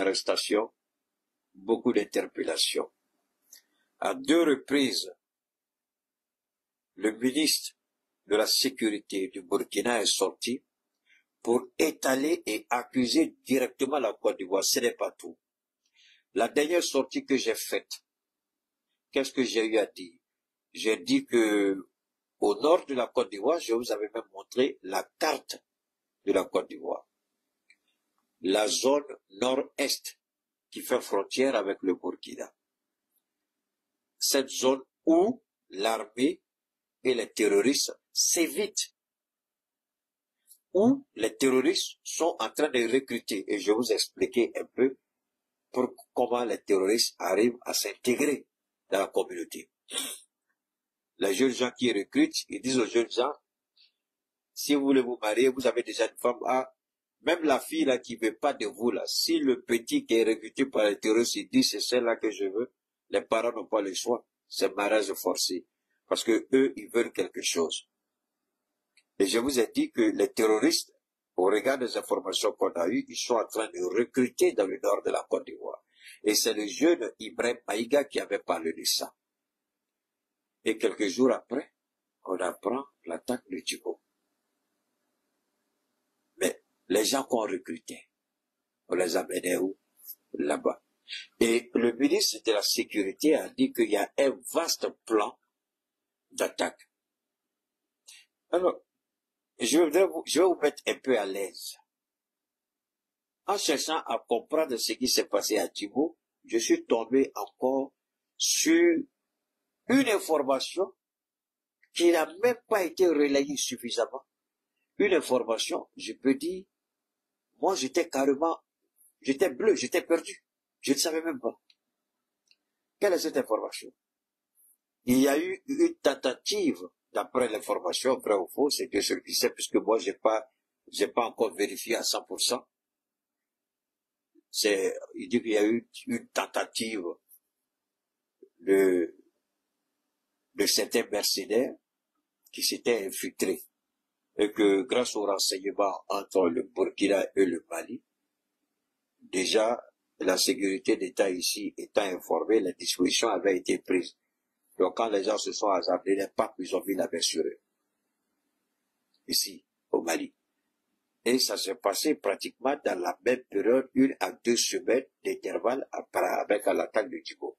d'arrestations, beaucoup d'interpellations. À 2 reprises, le ministre de la Sécurité du Burkina est sorti pour étaler et accuser directement la Côte d'Ivoire. Ce n'est pas tout. La dernière sortie que j'ai faite, qu'est-ce que j'ai eu à dire? J'ai dit que au nord de la Côte d'Ivoire, je vous avais même montré la carte de la Côte d'Ivoire. La zone nord-est qui fait frontière avec le Burkina. Cette zone où l'armée et les terroristes s'évitent, où les terroristes sont en train de recruter. Et je vais vous expliquer un peu comment les terroristes arrivent à s'intégrer dans la communauté. Les jeunes gens qui recrutent, ils disent aux jeunes gens, si vous voulez vous marier, vous avez déjà une femme, même la fille là qui veut pas de vous là, si le petit qui est recruté par les terroristes, il dit c'est celle-là que je veux, les parents n'ont pas le choix. C'est mariage forcé. Parce que eux, ils veulent quelque chose. Et je vous ai dit que les terroristes, au regard des informations qu'on a eues, ils sont en train de recruter dans le nord de la Côte d'Ivoire. Et c'est le jeune Ibrahim Maïga qui avait parlé de ça. Et quelques jours après, on apprend l'attaque de Djibo. Mais les gens qu'on recrutait, on les amenait où? Là-bas. Et le ministre de la Sécurité a dit qu'il y a un vaste plan d'attaque. Alors, je vais vous mettre un peu à l'aise. En cherchant à comprendre ce qui s'est passé à Djibo, je suis tombé encore sur une information qui n'a même pas été relayée suffisamment. Une information, je peux dire, moi j'étais bleu, j'étais perdu. Je ne savais même pas. Quelle est cette information? Il y a eu une tentative, d'après l'information, vrai ou faux, c'est Dieu seul qui sait, puisque moi j'ai pas encore vérifié à 100%. Il dit qu'il y a eu une tentative de certains mercenaires qui s'étaient infiltrés. Et que grâce aux renseignements entre le Burkina et le Mali, déjà, la sécurité d'État ici étant informée, les dispositions avaient été prises. Donc quand les gens se sont hasardés, les papes, ils ont mis la main sur eux. Ici, au Mali. Et ça s'est passé pratiquement dans la même période, 1 à 2 semaines d'intervalle avec l'attaque de Djibo.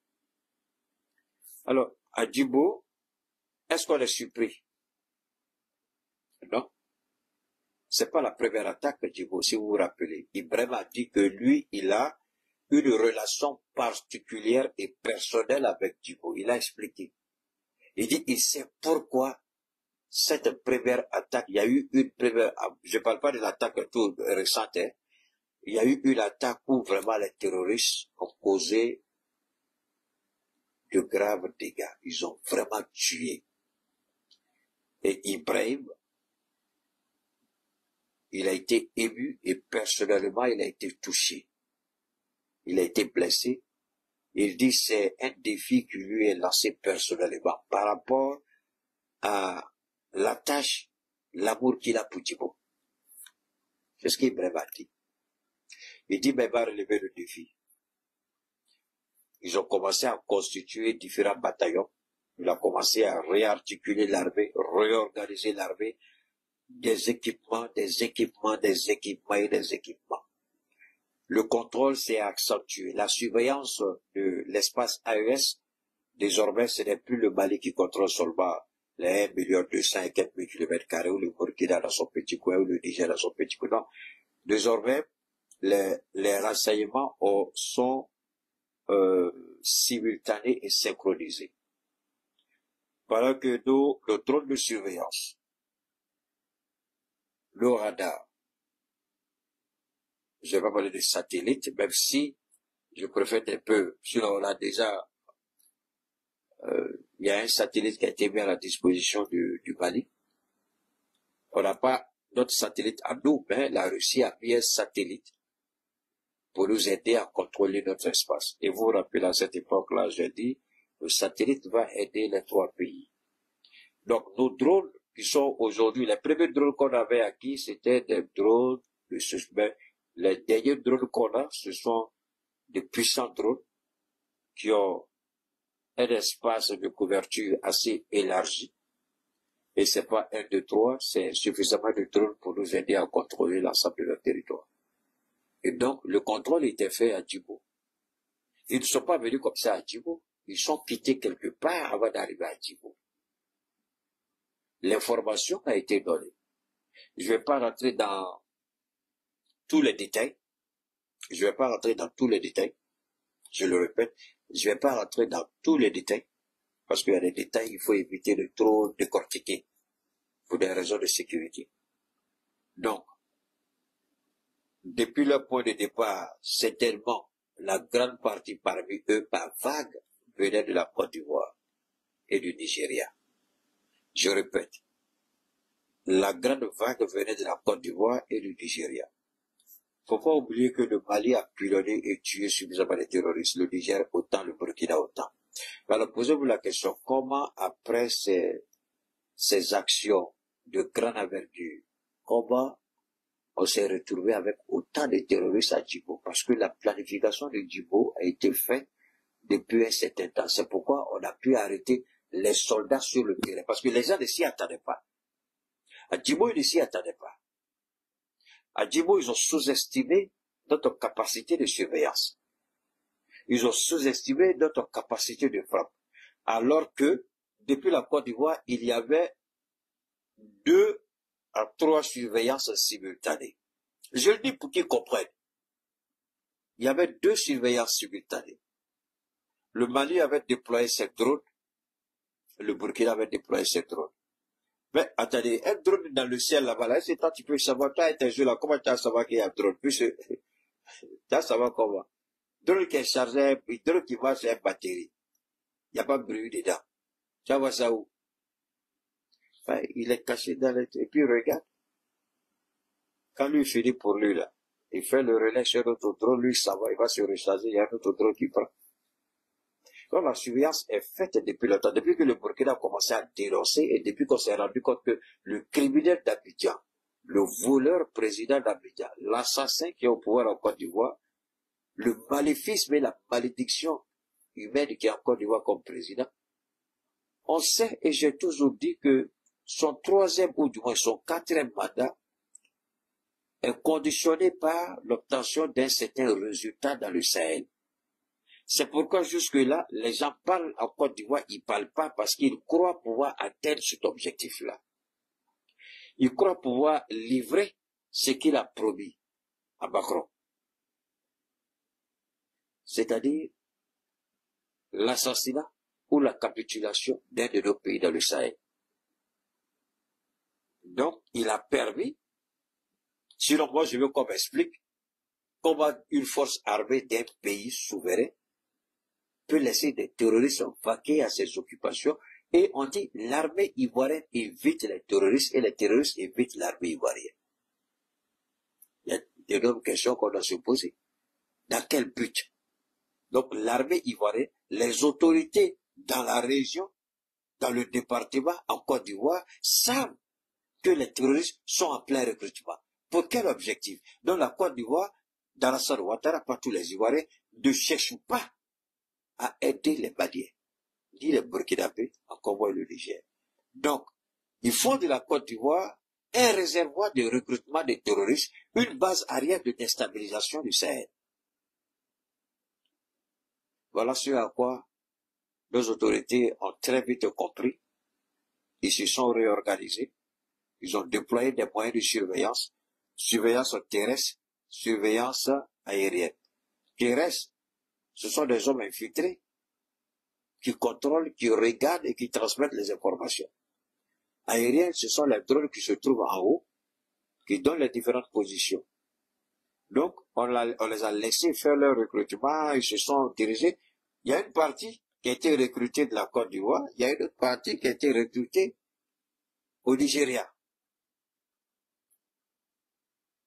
Alors, à Djibo, est-ce qu'on est surpris? Non. C'est pas la première attaque de Djibo, si vous vous rappelez. Ibrahim a dit que lui, il a une relation particulière et personnelle avec Djibo. Il a expliqué. Il dit, il sait pourquoi cette première attaque, il y a eu une première, je parle pas de l'attaque tout récente, hein. Il y a eu une attaque où vraiment les terroristes ont causé de graves dégâts. Ils ont vraiment tué. Et Ibrahim, il a été ému et personnellement, il a été touché. Il a été blessé. Il dit c'est un défi qui lui est lancé personnellement par rapport à la tâche, l'amour qu'il a pour Djibo. C'est ce qu'Ibrahim a dit. Il dit, mais il va relever le défi. Ils ont commencé à constituer différents bataillons. Il a commencé à réarticuler l'armée, réorganiser l'armée, des équipements. Le contrôle s'est accentué. La surveillance de l'espace AES, désormais, ce n'est plus le Mali qui contrôle seulement les 1 200 000 km2 ou le Burkina dans son petit coin ou le Niger dans son petit coin. Non. Désormais, les renseignements sont simultanés et synchronisés. Pendant que nous, le drone de surveillance, le radar, je vais pas parler de satellite, même si je préfère un peu, sinon on a déjà, il y a un satellite qui a été mis à la disposition du Mali. On n'a pas notre satellite à nous, mais la Russie a mis un satellite pour nous aider à contrôler notre espace. Et vous vous rappelez, à cette époque-là, j'ai dit, le satellite va aider les 3 pays. Donc, nos drones qui sont aujourd'hui, les premiers drones qu'on avait acquis, c'était des drones de suspect. Les derniers drones qu'on a, ce sont de puissants drones qui ont un espace de couverture assez élargi. Et c'est pas 1, 2, 3, c'est suffisamment de drones pour nous aider à contrôler l'ensemble de leur territoire. Et donc, le contrôle était fait à Djibo. Ils ne sont pas venus comme ça à Djibo. Ils sont quittés quelque part avant d'arriver à Djibo. L'information a été donnée. Je ne vais pas rentrer dans tous les détails. Je le répète, je ne vais pas rentrer dans tous les détails, parce qu'il y a des détails, il faut éviter de trop décortiquer, pour des raisons de sécurité. Donc, depuis le point de départ, certainement, la grande partie parmi eux, par vague, venait de la Côte d'Ivoire et du Nigeria. Je répète, la grande vague venait de la Côte d'Ivoire et du Nigeria. Faut pas oublier que le Mali a pilonné et tué suffisamment de terroristes, le Niger autant, le Burkina autant. Alors posez-vous la question, comment après ces actions de grande envergure, comment on s'est retrouvé avec autant de terroristes à Djibo? Parce que la planification de Djibo a été faite depuis un certain temps. C'est pourquoi on a pu arrêter les soldats sur le terrain. Parce que les gens ne s'y attendaient pas. À Djibo, ils ne s'y attendaient pas. À Djibo, ils ont sous-estimé notre capacité de surveillance. Ils ont sous-estimé notre capacité de frappe. Alors que, depuis la Côte d'Ivoire, il y avait 2 à 3 surveillances simultanées. Je le dis pour qu'ils comprennent. Il y avait 2 surveillances simultanées. Le Mali avait déployé ses drones, le Burkina avait déployé ses drones. Mais attendez, un drone dans le ciel là-bas, là, c'est toi tu peux savoir, toi et tes yeux là, comment tu vas savoir qu'il y a un drone? Puisque, tu vas savoir comment. Drone qui est chargé, drone qui va sur une batterie. Il n'y a pas de bruit dedans. Tu vas voir ça où? Enfin, il est caché dans le... Et puis regarde. Quand lui finit pour lui là, il fait le relais sur notre drone, lui ça va, il va se recharger, il y a un autre drone qui prend. Donc la surveillance est faite depuis longtemps, depuis que le Burkina a commencé à dénoncer et depuis qu'on s'est rendu compte que le criminel d'Abidjan, le voleur président d'Abidjan, l'assassin qui est au pouvoir en Côte d'Ivoire, le maléfice et la malédiction humaine qui est en Côte d'Ivoire comme président, on sait, et j'ai toujours dit que son 3e ou du moins son 4e mandat est conditionné par l'obtention d'un certain résultat dans le Sahel. C'est pourquoi jusque-là, les gens parlent en Côte d'Ivoire, ils ne parlent pas parce qu'ils croient pouvoir atteindre cet objectif-là. Ils croient pouvoir livrer ce qu'il a promis à Macron. C'est-à-dire l'assassinat ou la capitulation d'un de nos pays dans le Sahel. Donc, il a permis, sinon moi je veux qu'on m'explique comment une force armée d'un pays souverain peut laisser des terroristes vaquer à ses occupations, et on dit l'armée ivoirienne évite les terroristes et les terroristes évitent l'armée ivoirienne. Il y a d'énormes questions qu'on doit se poser. Dans quel but? Donc l'armée ivoirienne, les autorités dans la région, dans le département, en Côte d'Ivoire, savent que les terroristes sont en plein recrutement. Pour quel objectif? Dans la Côte d'Ivoire, dans la Alassane Ouattara, pas tous les Ivoiriens, ne cherchent pas à aider les Maliens, ni les Burkinabés, en Congo et le Niger. Donc, ils font de la Côte d'Ivoire un réservoir de recrutement des terroristes, une base arrière de déstabilisation du Sahel. Voilà ce à quoi nos autorités ont très vite compris. Ils se sont réorganisés. Ils ont déployé des moyens de surveillance, surveillance terrestre, surveillance aérienne. Terrestre, ce sont des hommes infiltrés qui contrôlent, qui regardent et qui transmettent les informations. Aériens, ce sont les drones qui se trouvent en haut, qui donnent les différentes positions. Donc, on les a laissés faire leur recrutement, ils se sont dirigés. Il y a une partie qui a été recrutée de la Côte d'Ivoire, il y a une autre partie qui a été recrutée au Nigeria.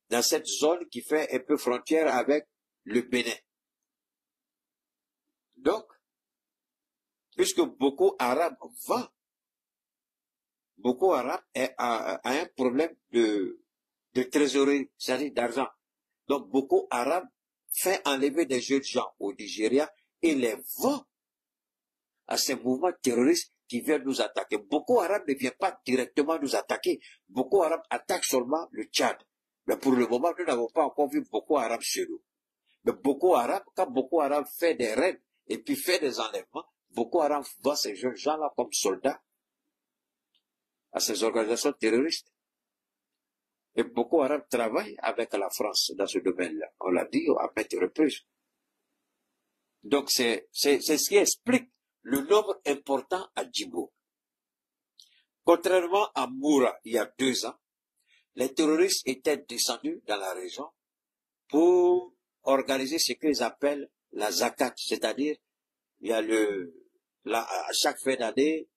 Dans cette zone qui fait un peu frontière avec le Bénin. Donc, puisque Boko Haram vend, Boko Haram a un problème de trésorerie, c'est-à-dire d'argent. Donc Boko Haram fait enlever des jeunes gens au Nigeria et les vend à ces mouvements terroristes qui viennent nous attaquer. Boko Haram ne vient pas directement nous attaquer. Boko Haram attaque seulement le Tchad. Mais pour le moment, nous n'avons pas encore vu Boko Haram chez nous. Mais Boko Haram, quand Boko Haram fait des raids et puis fait des enlèvements, Boko Haram vend ces jeunes gens-là comme soldats à ces organisations terroristes. Et Boko Haram travaille avec la France dans ce domaine-là. On l'a dit à maintes reprises. Donc c'est ce qui explique le nombre important à Djibo. Contrairement à Moura, il y a 2 ans, les terroristes étaient descendus dans la région pour organiser ce qu'ils appellent la zakat, c'est-à-dire il y a à chaque fin d'année,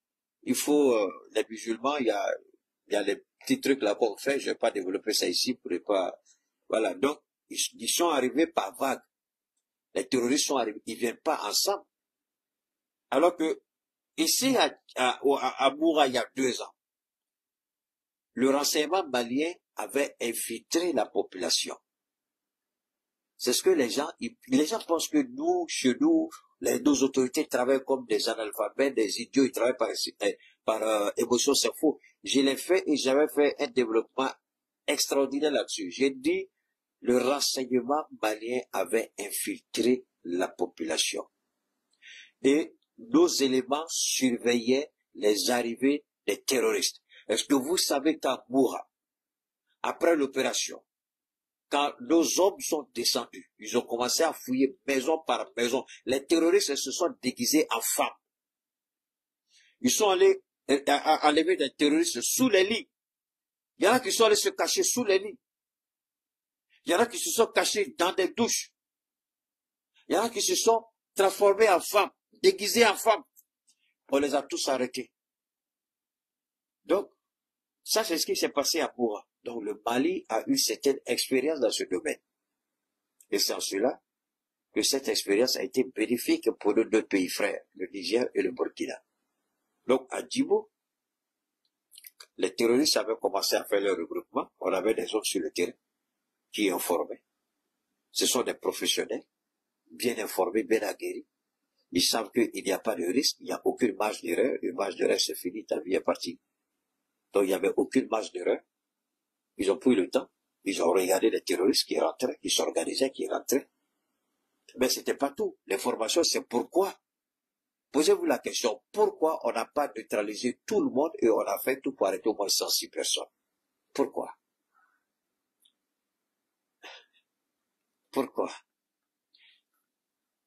il faut les musulmans, il y a les petits trucs là qu'on fait, je vais pas développer ça ici pour ne pas, voilà. Donc ils sont arrivés par vagues. Les terroristes sont arrivés, ils viennent pas ensemble. Alors que ici à Moura, il y a 2 ans, le renseignement malien avait infiltré la population. C'est ce que les gens pensent que nous, chez nous, nos autorités travaillent comme des analphabètes, des idiots, ils travaillent par émotion, c'est faux. Je l'ai fait et j'avais fait un développement extraordinaire là-dessus. J'ai dit, le renseignement malien avait infiltré la population. Et nos éléments surveillaient les arrivées des terroristes. Est-ce que vous savez qu'à Moura, après l'opération, quand nos hommes sont descendus, ils ont commencé à fouiller maison par maison. Les terroristes se sont déguisés en femmes. Ils sont allés enlever des terroristes sous les lits. Il y en a qui sont allés se cacher sous les lits. Il y en a qui se sont cachés dans des douches. Il y en a qui se sont transformés en femmes, déguisés en femmes. On les a tous arrêtés. Donc, ça c'est ce qui s'est passé à Moura. Donc le Mali a eu certaine expérience dans ce domaine. Et c'est en cela que cette expérience a été bénéfique pour nos 2 pays frères, le Niger et le Burkina. Donc à Djibo, les terroristes avaient commencé à faire leur regroupement. On avait des hommes sur le terrain qui informaient. Ce sont des professionnels, bien informés, bien aguerris. Ils savent qu'il n'y a pas de risque, il n'y a aucune marge d'erreur. Une marge d'erreur, c'est fini, ta vie est partie. Donc il n'y avait aucune marge d'erreur. Ils ont pris le temps, ils ont regardé les terroristes qui rentraient, qui s'organisaient, qui rentraient. Mais c'était pas tout. L'information, c'est pourquoi. Posez-vous la question, pourquoi on n'a pas neutralisé tout le monde et on a fait tout pour arrêter au moins 106 personnes? Pourquoi? Pourquoi?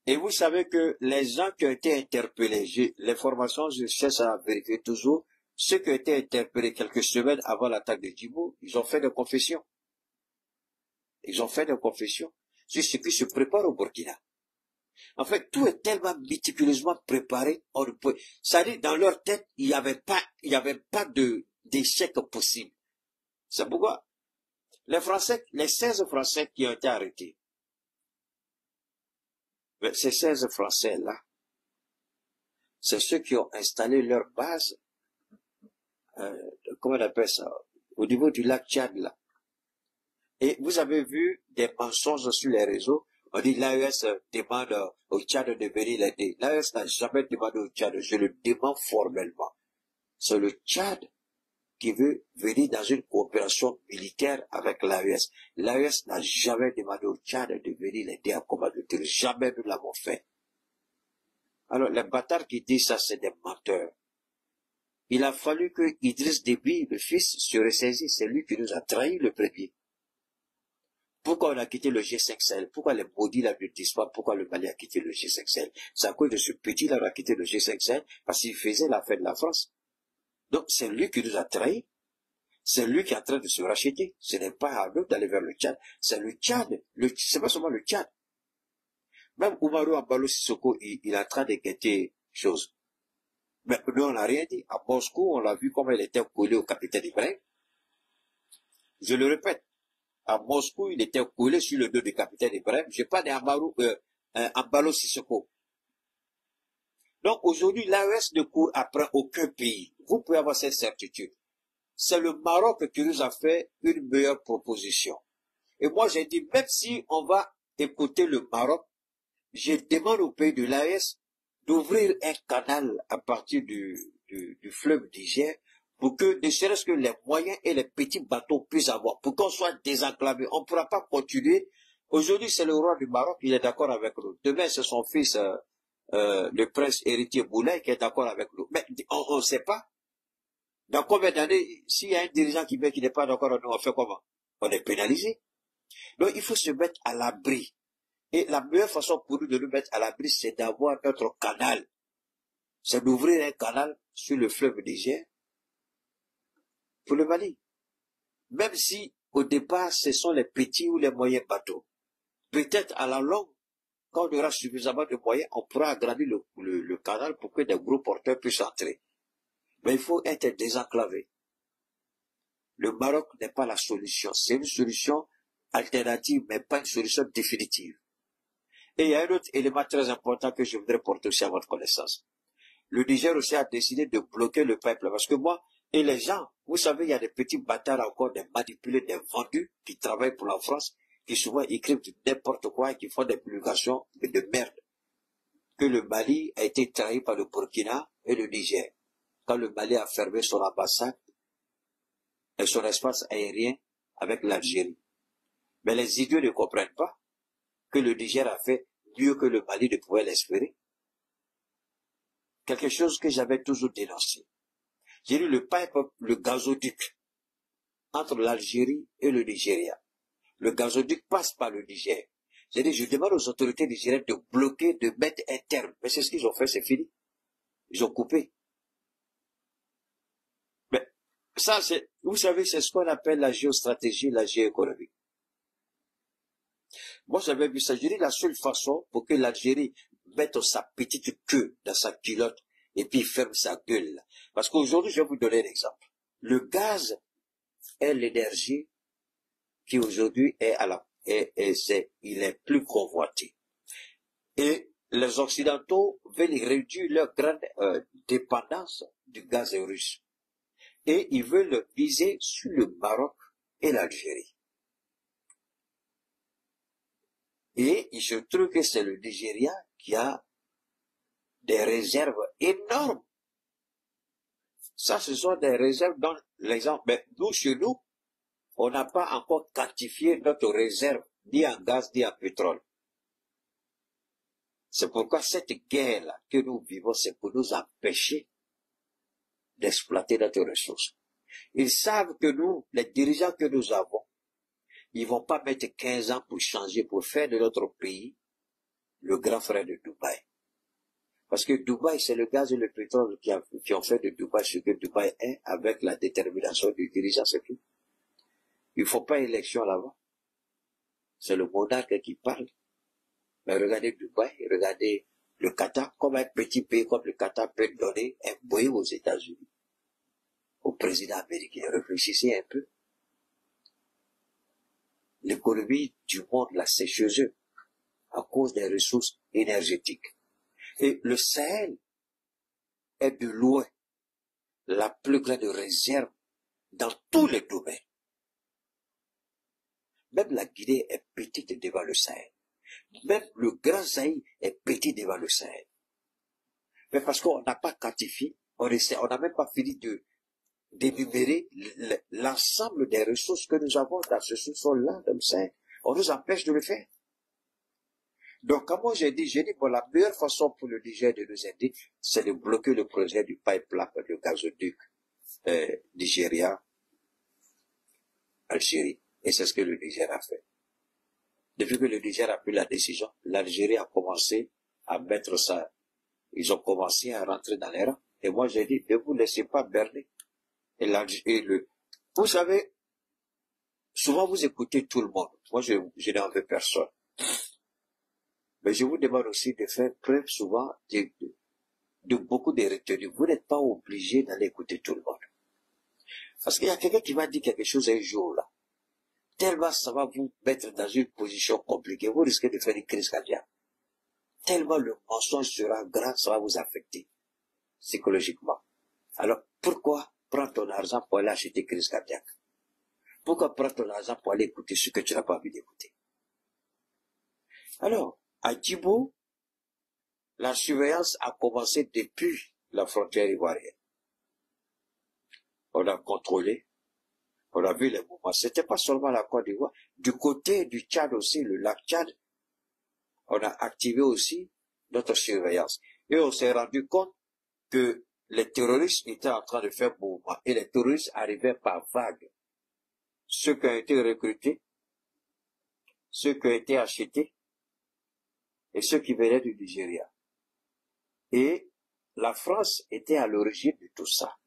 Et vous savez que les gens qui ont été interpellés, l'information, je cherche à vérifier toujours, ceux qui ont été interpellés quelques semaines avant l'attaque de Djibo, ils ont fait des confessions. Ils ont fait des confessions sur ce qui se prépare au Burkina. En fait, tout est tellement méticuleusement préparé, ça dit, dans leur tête, il n'y avait pas d'échec possible. C'est pourquoi les 16 Français qui ont été arrêtés, ces 16 Français-là, c'est ceux qui ont installé leur base, comment on appelle ça, au niveau du lac Tchad, là. Et vous avez vu des mensonges sur les réseaux. On dit l'AES demande au Tchad de venir l'aider. L'AES n'a jamais demandé au Tchad, je le demande formellement. C'est le Tchad qui veut venir dans une coopération militaire avec l'AES. L'AES n'a jamais demandé au Tchad de venir l'aider à combattre le terrorisme. Jamais nous l'avons fait. Alors, les bâtards qui disent ça, c'est des menteurs. Il a fallu que Idriss Déby, le fils, se ressaisisse. C'est lui qui nous a trahis le premier. Pourquoi on a quitté le G5 Sahel? Pourquoi les maudits là ne disent pas pourquoi le Mali a quitté le G5 Sahel? C'est à cause de ce petit là qui a quitté le G5 Sahel parce qu'il faisait l'affaire de la France. Donc c'est lui qui nous a trahis. C'est lui qui est en train de se racheter. Ce n'est pas à nous d'aller vers le Tchad. C'est le Tchad. C'est pas seulement le Tchad. Même Oumarou Ambalo Sissoko, il est en train de guetter choses. Mais nous, on n'a rien dit. À Moscou, on l'a vu comment il était collé au capitaine Ibrahim. Je le répète. À Moscou, il était collé sur le dos du capitaine Ibrahim. Je parle d'Ambalo Sissoko. Donc aujourd'hui, l'AES ne court après aucun pays. Vous pouvez avoir cette certitude. C'est le Maroc qui nous a fait une meilleure proposition. Et moi, j'ai dit, même si on va écouter le Maroc, je demande au pays de l'AES d'ouvrir un canal à partir du fleuve Niger pour que ne serait-ce que les moyens et les petits bateaux puissent avoir, pour qu'on soit désenclavé. On ne pourra pas continuer. Aujourd'hui, c'est le roi du Maroc, il est d'accord avec nous. Demain, c'est son fils, le prince héritier Boulay, qui est d'accord avec nous. Mais on ne sait pas. Dans combien d'années, s'il y a un dirigeant qui n'est pas d'accord avec nous, on fait comment? On est pénalisé. Donc, il faut se mettre à l'abri. Et la meilleure façon pour nous de nous mettre à l'abri, c'est d'avoir notre canal. C'est d'ouvrir un canal sur le fleuve Niger pour le Mali. Même si, au départ, ce sont les petits ou les moyens bateaux. Peut-être à la longue, quand on aura suffisamment de moyens, on pourra agrandir le canal pour que des gros porteurs puissent entrer. Mais il faut être désenclavé. Le Maroc n'est pas la solution. C'est une solution alternative, mais pas une solution définitive. Et il y a un autre élément très important que je voudrais porter aussi à votre connaissance. Le Niger aussi a décidé de bloquer le pipeline. Parce que moi, et les gens, vous savez, il y a des petits bâtards encore, des manipulés, des vendus, qui travaillent pour la France, qui souvent écrivent n'importe quoi et qui font des publications de merde. Que le Mali a été trahi par le Burkina et le Niger. Quand le Mali a fermé son ambassade et son espace aérien avec l'Algérie. Mais les idiots ne comprennent pas que le Niger a fait mieux que le Mali ne pouvait l'espérer. Quelque chose que j'avais toujours dénoncé. J'ai dit le le gazoduc entre l'Algérie et le Nigeria. Le gazoduc passe par le Niger. J'ai dit, je demande aux autorités nigériennes de bloquer, de mettre un terme. Mais c'est ce qu'ils ont fait, c'est fini. Ils ont coupé. Mais ça, c'est, vous savez, c'est ce qu'on appelle la géostratégie, la géoéconomie. Moi, j'avais vu ça. Je dis, la seule façon pour que l'Algérie mette sa petite queue dans sa culotte et puis ferme sa gueule. Parce qu'aujourd'hui, je vais vous donner un exemple. Le gaz est l'énergie qui aujourd'hui est à la, il est plus convoité. Et les Occidentaux veulent réduire leur grande dépendance du gaz russe. Et ils veulent viser sur le Maroc et l'Algérie. Et il se trouve que c'est le Nigeria qui a des réserves énormes. Ça, ce sont des réserves dans l'exemple. Mais nous, chez nous, on n'a pas encore quantifié notre réserve, ni en gaz, ni en pétrole. C'est pourquoi cette guerre-là que nous vivons, c'est pour nous empêcher d'exploiter notre ressource. Ils savent que nous, les dirigeants que nous avons, ils vont pas mettre 15 ans pour changer, pour faire de notre pays le grand frère de Dubaï. Parce que Dubaï, c'est le gaz et le pétrole qui ont fait de Dubaï ce que Dubaï est, avec la détermination du dirigeant, c'est tout. Il ne faut pas élection là-bas. C'est le monarque qui parle. Mais regardez Dubaï, regardez le Qatar, comme un petit pays comme le Qatar peut donner un boyau aux États-Unis, au président américain. Réfléchissez un peu. L'économie du monde, là, c'est chez eux, à cause des ressources énergétiques. Et le Sahel est de loin la plus grande réserve dans tous les domaines. Même la Guinée est petite devant le Sahel. Même le Grand Sahel est petit devant le Sahel. Mais parce qu'on n'a pas quantifié, on n'a même pas fini d'énumérer l'ensemble des ressources que nous avons dans ce sous-sol-là, dans le Sahel. On nous empêche de le faire. Donc, comme moi j'ai dit, bon, la meilleure façon pour le Niger de nous aider, c'est de bloquer le projet du pipeline, le gazoduc, Nigeria, Algérie. Et c'est ce que le Niger a fait. Depuis que le Niger a pris la décision, l'Algérie a commencé à mettre ça. Ils ont commencé à rentrer dans les rangs. Et moi, j'ai dit, ne vous laissez pas berner. Vous savez, souvent vous écoutez tout le monde. Moi, je n'en veux personne. Mais je vous demande aussi de faire preuve souvent de beaucoup de retenue. Vous n'êtes pas obligé d'aller écouter tout le monde. Parce qu'il y a quelqu'un qui va dire quelque chose un jour là. Tellement ça va vous mettre dans une position compliquée. Vous risquez de faire une crise cardiaque. Tellement le mensonge sera grand, ça va vous affecter psychologiquement. Alors, pourquoi prendre ton argent pour aller acheter crise cardiaque? Pourquoi prendre ton argent pour aller écouter ce que tu n'as pas envie d'écouter? Alors, à Djibo, la surveillance a commencé depuis la frontière ivoirienne. On a contrôlé, on a vu les mouvements. C'était pas seulement la Côte d'Ivoire. Du côté du Tchad aussi, le lac Tchad, on a activé aussi notre surveillance. Et on s'est rendu compte que les terroristes étaient en train de faire mouvement. Et les terroristes arrivaient par vagues. Ceux qui ont été recrutés, ceux qui ont été achetés, et ceux qui venaient du Nigeria. Et la France était à l'origine de tout ça.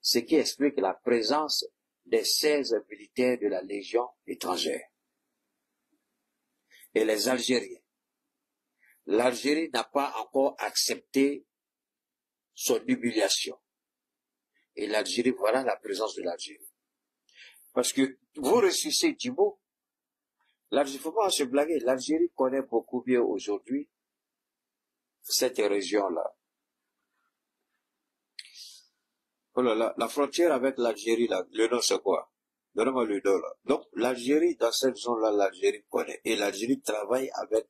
Ce qui explique la présence des 16 militaires de la Légion étrangère. Et les Algériens. L'Algérie n'a pas encore accepté son humiliation. Et l'Algérie, voilà la présence de l'Algérie. Parce que vous ressuscitez Djibo, l'Algérie, il ne faut pas se blaguer, l'Algérie connaît beaucoup mieux aujourd'hui cette région-là. Oh là là, la frontière avec l'Algérie, là, le nom c'est quoi? Donnez-moi le nom là. Donc l'Algérie, dans cette zone-là, l'Algérie connaît. Et l'Algérie travaille avec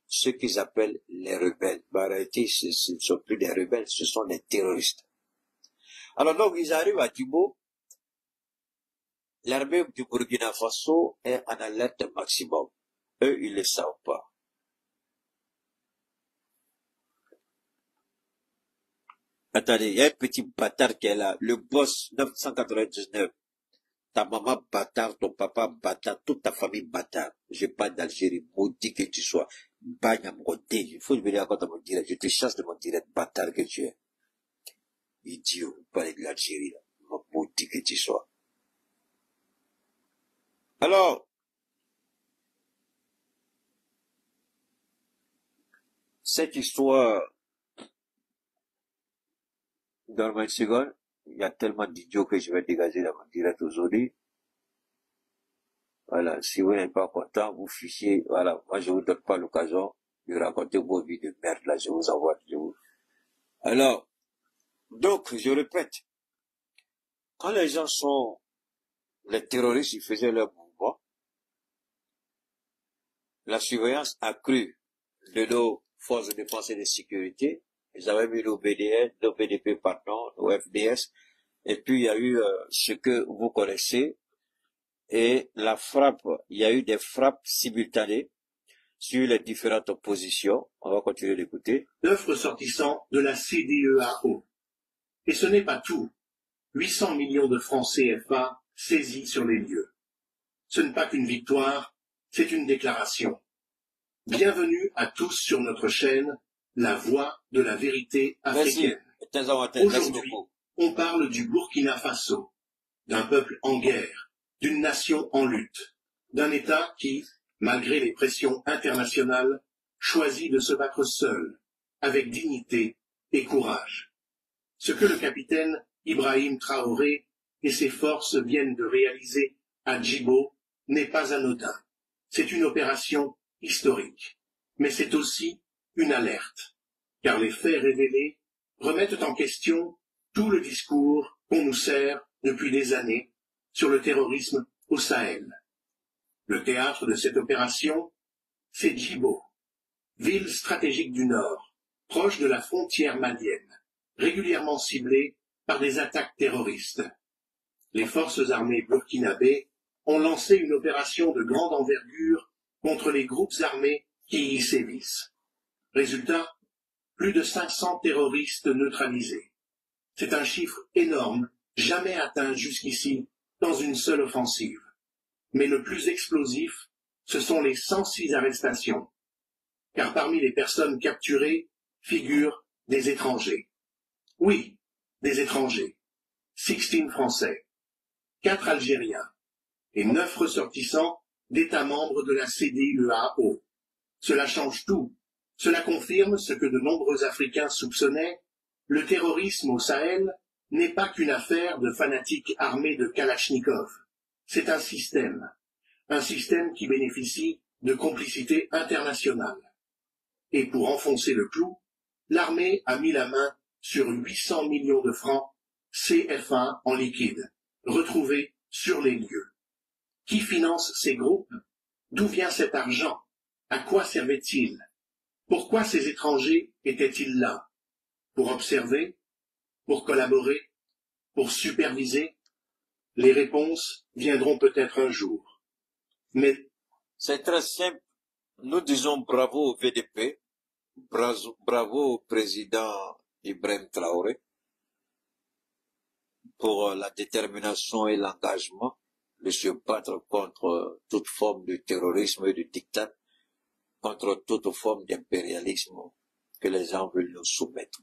ce qu'ils appellent les rebelles. En réalité, ce ne sont plus des rebelles, ce sont des terroristes. Alors donc, ils arrivent à Djibo. L'armée du Burkina Faso est en alerte maximum. Eux, ils ne le savent pas. Attendez, il y a un petit bâtard qui est là. Le boss 999. Ta maman bâtard, ton papa bâtard, toute ta famille bâtard. Je parle d'Algérie, maudit que tu sois. Bagnamrodé. Il faut que je me raconte à mon direct. Je te chasse de mon direct, bâtard que tu es. Idiot, vous parlez de l'Algérie, là. Maudit que tu sois. Alors, cette histoire, dans une seconde, il y a tellement d'idiots que je vais dégager dans mon direct aujourd'hui. Voilà, si vous n'êtes pas content, vous fichez, voilà, moi je vous donne pas l'occasion de raconter vos vies de merde, là, je vous envoie, Alors, donc, je répète, quand les gens sont, les terroristes, ils faisaient leur mouvement, la surveillance accrue de nos forces de défense et de sécurité, ils avaient mis nos BDN, nos BDP, pardon, nos FDS, et puis il y a eu ce que vous connaissez, et la frappe, il y a eu des frappes simultanées sur les différentes positions. On va continuer d'écouter. 9 ressortissants de la CEDEAO. Et ce n'est pas tout. 800 millions de francs CFA saisis sur les lieux. Ce n'est pas qu'une victoire, c'est une déclaration. Bienvenue à tous sur notre chaîne, la voix de la vérité africaine. Aujourd'hui, on parle du Burkina Faso, d'un peuple en guerre, d'une nation en lutte, d'un État qui, malgré les pressions internationales, choisit de se battre seul, avec dignité et courage. Ce que le capitaine Ibrahim Traoré et ses forces viennent de réaliser à Djibo n'est pas anodin. C'est une opération historique, mais c'est aussi une alerte, car les faits révélés remettent en question tout le discours qu'on nous sert depuis des années sur le terrorisme au Sahel. Le théâtre de cette opération, c'est Djibo, ville stratégique du Nord, proche de la frontière malienne, régulièrement ciblée par des attaques terroristes. Les forces armées burkinabées ont lancé une opération de grande envergure contre les groupes armés qui y sévissent. Résultat, plus de 500 terroristes neutralisés. C'est un chiffre énorme, jamais atteint jusqu'ici dans une seule offensive. Mais le plus explosif, ce sont les 106 arrestations. Car parmi les personnes capturées figurent des étrangers. Oui, des étrangers. 16 Français, 4 Algériens et 9 ressortissants d'États membres de la CEDEAO. Cela change tout. Cela confirme ce que de nombreux Africains soupçonnaient. Le terrorisme au Sahel n'est pas qu'une affaire de fanatiques armés de Kalachnikov. C'est un système qui bénéficie de complicité internationale. Et pour enfoncer le clou, l'armée a mis la main sur 800 millions de francs CFA en liquide, retrouvés sur les lieux. Qui finance ces groupes? D'où vient cet argent? À quoi servait-il? Pourquoi ces étrangers étaient-ils là? Pour observer? Pour collaborer? Pour superviser? Les réponses viendront peut-être un jour. Mais c'est très simple. Nous disons bravo au VDP, bravo au président Ibrahim Traoré pour la détermination et l'engagement de se battre contre toute forme de terrorisme et de diktat, contre toute forme d'impérialisme que les gens veulent nous soumettre.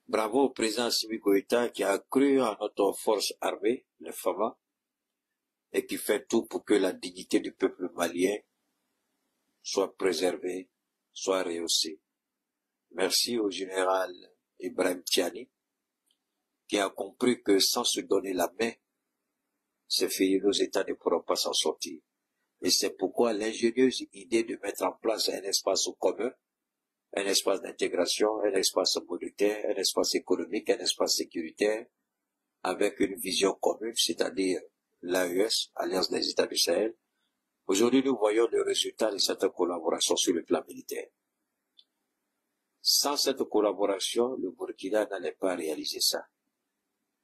Bravo au président Assimi Goïta qui a cru en notre force armée, les FAMA, et qui fait tout pour que la dignité du peuple malien soit préservée, soit rehaussée. Merci au général Ibrahim Tiani, qui a compris que sans se donner la main, ces pays, nos États ne pourront pas s'en sortir. Et c'est pourquoi l'ingénieuse idée de mettre en place un espace commun, un espace d'intégration, un espace monétaire, un espace économique, un espace sécuritaire, avec une vision commune, c'est-à-dire l'AES, Alliance des États du Sahel. Aujourd'hui, nous voyons le résultat de cette collaboration sur le plan militaire. Sans cette collaboration, le Burkina n'allait pas réaliser ça.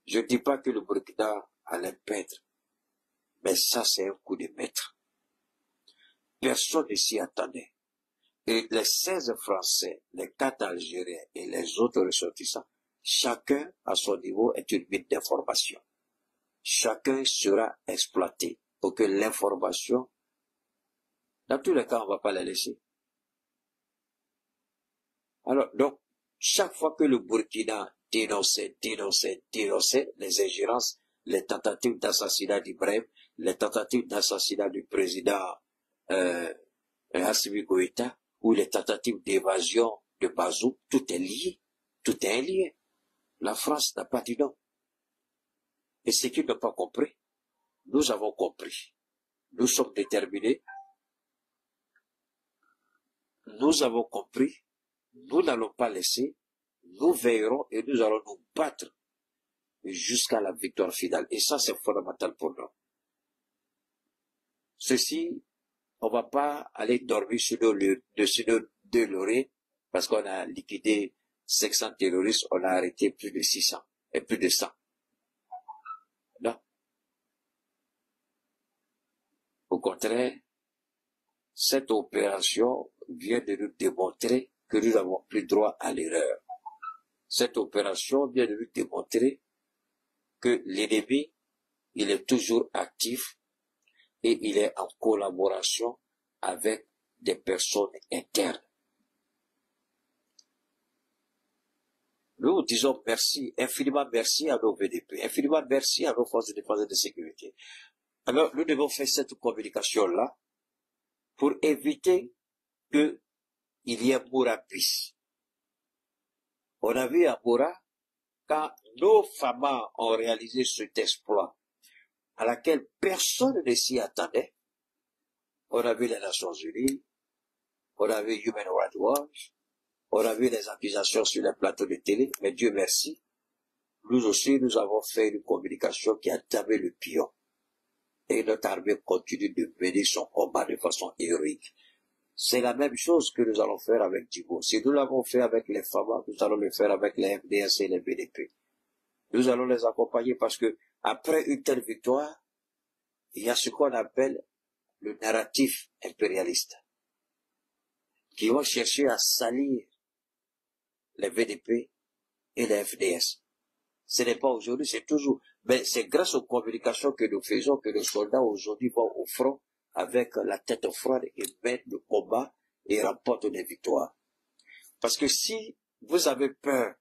Je ne dis pas que le Burkina allait perdre, mais ça, c'est un coup de maître. Personne ne s'y attendait. Et les 16 Français, les 4 Algériens et les autres ressortissants, chacun à son niveau est une mine d'information. Chacun sera exploité pour que l'information, dans tous les cas, on ne va pas la laisser. Alors, donc, chaque fois que le Burkina dénonçait les ingérences, les tentatives d'assassinat d'Ibrahim, les tentatives d'assassinat du président Assimi Goïta, ou les tentatives d'évasion de Bazoum, tout est lié. Tout est lié. La France n'a pas dit non. Et ce qu'ils n'ont pas compris, nous avons compris. Nous sommes déterminés. Nous avons compris. Nous n'allons pas laisser. Nous veillerons et nous allons nous battre jusqu'à la victoire finale. Et ça, c'est fondamental pour nous. Ceci, on ne va pas aller dormir sur nos deux lauriers parce qu'on a liquidé 500 terroristes, on a arrêté plus de 600 et plus de 100. Non. Au contraire, cette opération vient de nous démontrer que nous n'avons plus droit à l'erreur. Cette opération vient de nous démontrer que l'ennemi, il est toujours actif et il est en collaboration avec des personnes internes. Nous disons merci, infiniment merci à nos VDP, infiniment merci à nos forces de défense et de sécurité. Alors, nous devons faire cette communication-là pour éviter qu'il y ait Moura bis. On a vu à Moura, quand nos FAMA ont réalisé cet exploit, à laquelle personne ne s'y attendait, on a vu les Nations Unies, on a vu Human Rights Watch, on a vu les accusations sur les plateaux de télé, mais Dieu merci, nous aussi, nous avons fait une communication qui a tapé le pion. Et notre armée continue de mener son combat de façon héroïque. C'est la même chose que nous allons faire avec Djibo. Si nous l'avons fait avec les FAMA, nous allons le faire avec les FDS et les BDP. Nous allons les accompagner parce que, après une telle victoire, il y a ce qu'on appelle le narratif impérialiste, qui vont chercher à salir les VDP et les FDS. Ce n'est pas aujourd'hui, c'est toujours, mais c'est grâce aux communications que nous faisons que les soldats aujourd'hui vont au front avec la tête froide et mènent le combat et remportent des victoires. Parce que si vous avez peur,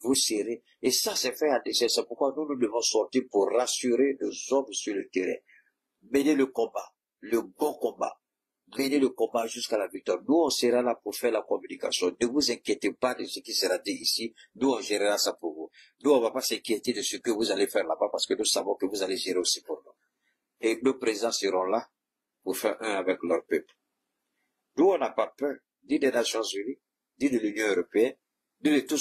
vous serrez. Et ça, c'est fait à dessein. C'est pourquoi nous devons sortir pour rassurer nos hommes sur le terrain. Mener le combat, le bon combat. Mener le combat jusqu'à la victoire. Nous, on sera là pour faire la communication. Ne vous inquiétez pas de ce qui sera dit ici. Nous, on gérera ça pour vous. Nous, on ne va pas s'inquiéter de ce que vous allez faire là-bas parce que nous savons que vous allez gérer aussi pour nous. Et nos présidents seront là pour faire un avec leur peuple. Nous, on n'a pas peur, ni des Nations Unies, ni de l'Union européenne, ni de tous